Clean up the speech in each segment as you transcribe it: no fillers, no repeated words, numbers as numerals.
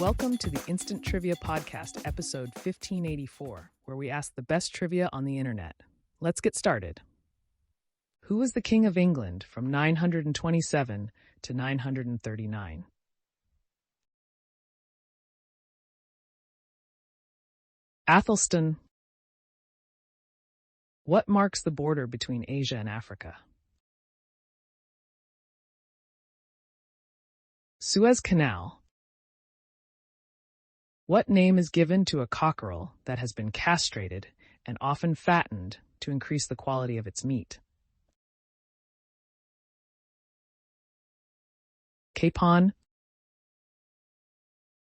Welcome to the Instant Trivia Podcast, episode 1584, where we ask the best trivia on the internet. Let's get started. Who was the King of England from 927 to 939? Athelstan. What marks the border between Asia and Africa? Suez Canal. What name is given to a cockerel that has been castrated and often fattened to increase the quality of its meat? Capon.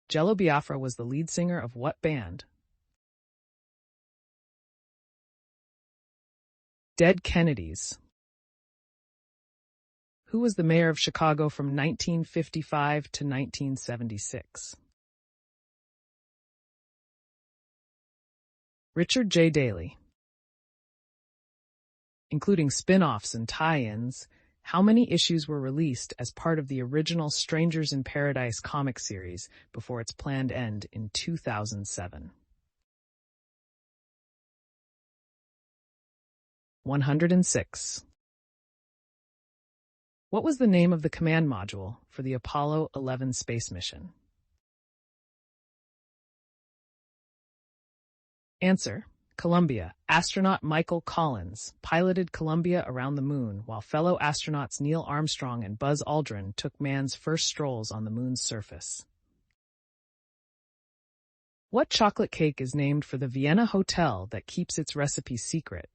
Jello Biafra was the lead singer of what band? Dead Kennedys. Who was the mayor of Chicago from 1955 to 1976? Richard J. Daley. Including spin-offs and tie-ins, how many issues were released as part of the original Strangers in Paradise comic series before its planned end in 2007? 106. What was the name of the command module for the Apollo 11 space mission? Answer: Columbia. Astronaut Michael Collins piloted Columbia around the moon while fellow astronauts Neil Armstrong and Buzz Aldrin took man's first strolls on the moon's surface. What chocolate cake is named for the Vienna hotel that keeps its recipe secret?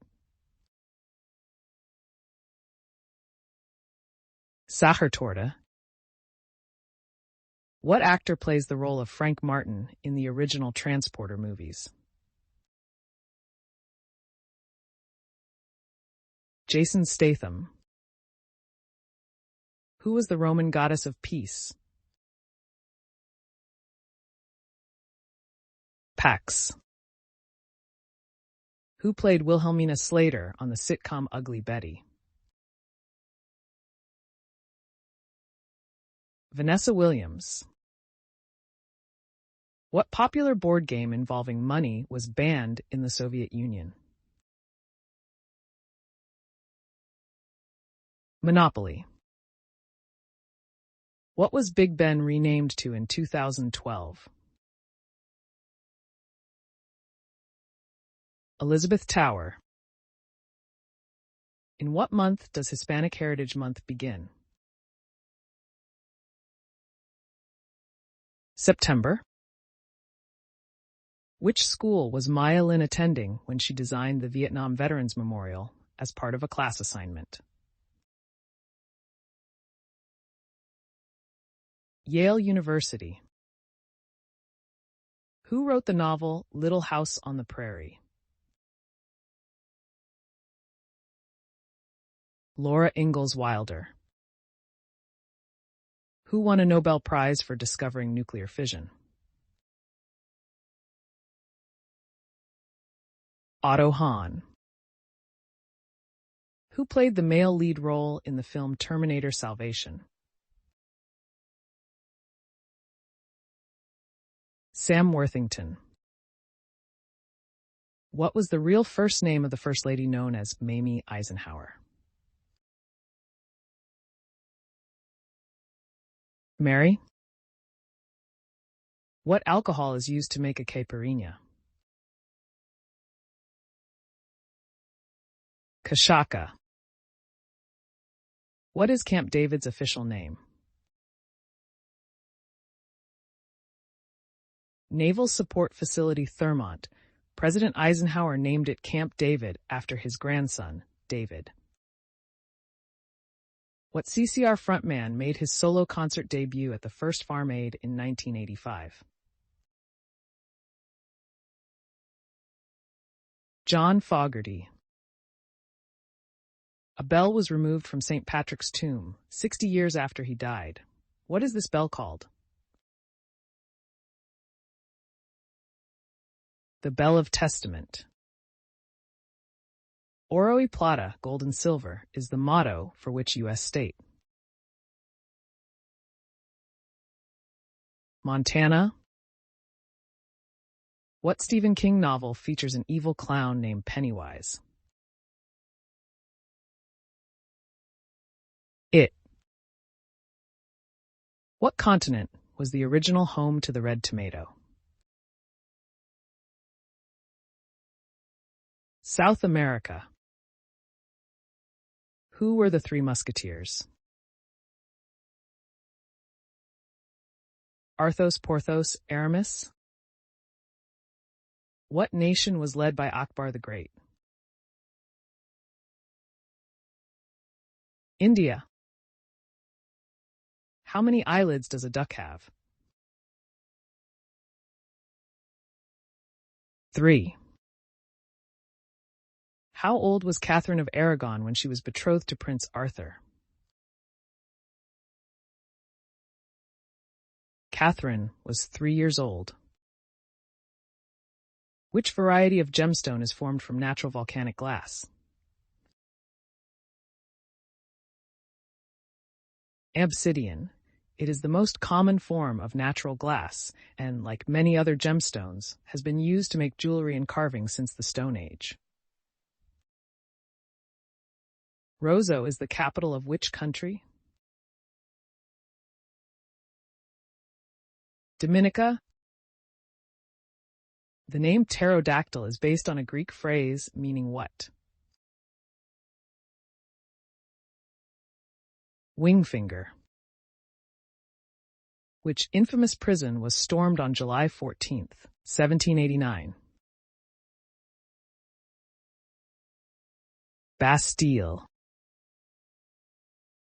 Sachertorte. What actor plays the role of Frank Martin in the original Transporter movies? Jason Statham. Who was the Roman goddess of peace? Pax. Who played Wilhelmina Slater on the sitcom Ugly Betty? Vanessa Williams. What popular board game involving money was banned in the Soviet Union? Monopoly. What was Big Ben renamed to in 2012? Elizabeth Tower. In what month does Hispanic Heritage Month begin? September. Which school was Maya Lin attending when she designed the Vietnam Veterans Memorial as part of a class assignment? Yale University. Who wrote the novel Little House on the Prairie? Laura Ingalls Wilder. Who won a Nobel Prize for discovering nuclear fission? Otto Hahn. Who played the male lead role in the film Terminator Salvation? Sam Worthington. What was the real first name of the First Lady known as Mamie Eisenhower? Mary. What alcohol is used to make a caipirinha? Cachaça. What is Camp David's official name? Naval Support Facility Thurmont. President Eisenhower named it Camp David after his grandson, David. What CCR frontman made his solo concert debut at the first Farm Aid in 1985? John Fogerty. A bell was removed from St. Patrick's tomb 60 years after he died. What is this bell called? The Bell of Testament. Oro y Plata, gold and silver, is the motto for which U.S. state? Montana. What Stephen King novel features an evil clown named Pennywise? It. What continent was the original home to the red tomato? South America. Who were the Three Musketeers? Athos, Porthos, Aramis? What nation was led by Akbar the Great? India. How many eyelids does a duck have? 3. How old was Catherine of Aragon when she was betrothed to Prince Arthur? Catherine was 3 years old. Which variety of gemstone is formed from natural volcanic glass? Obsidian. It is the most common form of natural glass and, like many other gemstones, has been used to make jewelry and carving since the Stone Age. Roseau is the capital of which country? Dominica. The name pterodactyl is based on a Greek phrase meaning what? Wingfinger. Which infamous prison was stormed on July 14th, 1789? Bastille.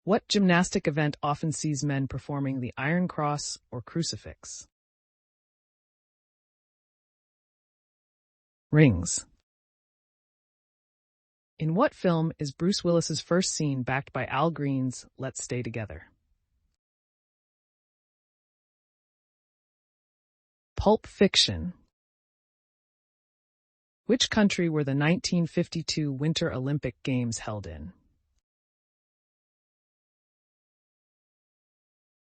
What gymnastic event often sees men performing the Iron Cross or crucifix? Rings. In what film is Bruce Willis's first scene backed by Al Green's Let's Stay Together? Pulp Fiction. Which country were the 1952 Winter Olympic Games held in?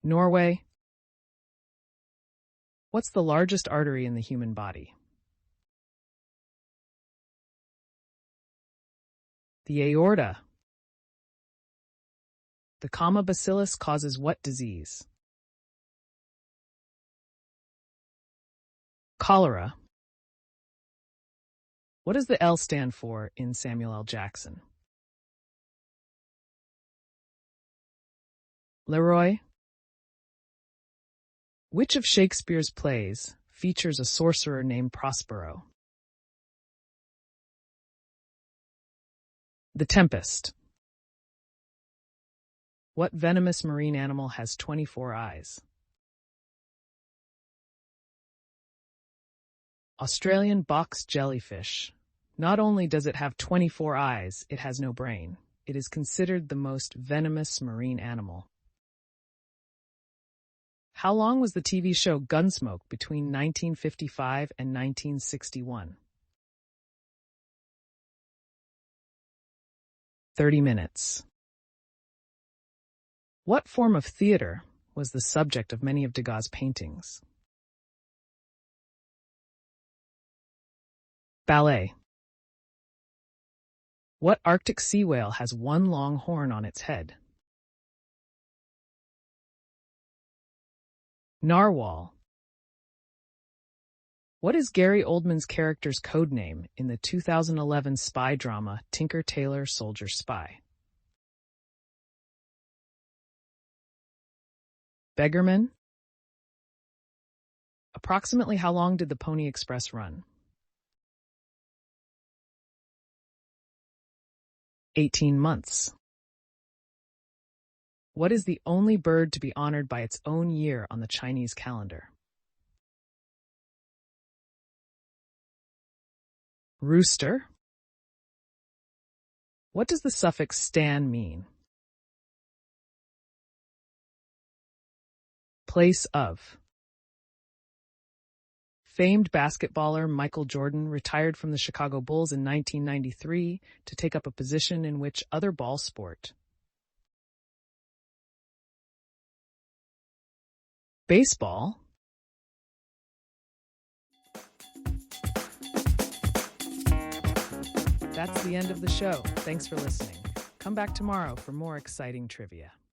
Norway. What's the largest artery in the human body? The aorta. The comma bacillus causes what disease? Cholera. What does the L stand for in Samuel L. Jackson? Leroy. Which of Shakespeare's plays features a sorcerer named Prospero? The Tempest. What venomous marine animal has 24 eyes? Australian box jellyfish. Not only does it have 24 eyes, it has no brain. It is considered the most venomous marine animal. How long was the TV show Gunsmoke between 1955 and 1961? 30 minutes. What form of theater was the subject of many of Degas' paintings? Ballet. What Arctic sea whale has one long horn on its head? Narwhal. What is Gary Oldman's character's code name in the 2011 spy drama Tinker Tailor Soldier Spy? Beggarman. Approximately how long did the Pony Express run? 18 months. What is the only bird to be honored by its own year on the Chinese calendar? Rooster. What does the suffix stan mean? Place of. Famed basketballer Michael Jordan retired from the Chicago Bulls in 1993 to take up a position in which other ball sport? Baseball. That's the end of the show. Thanks for listening. Come back tomorrow for more exciting trivia.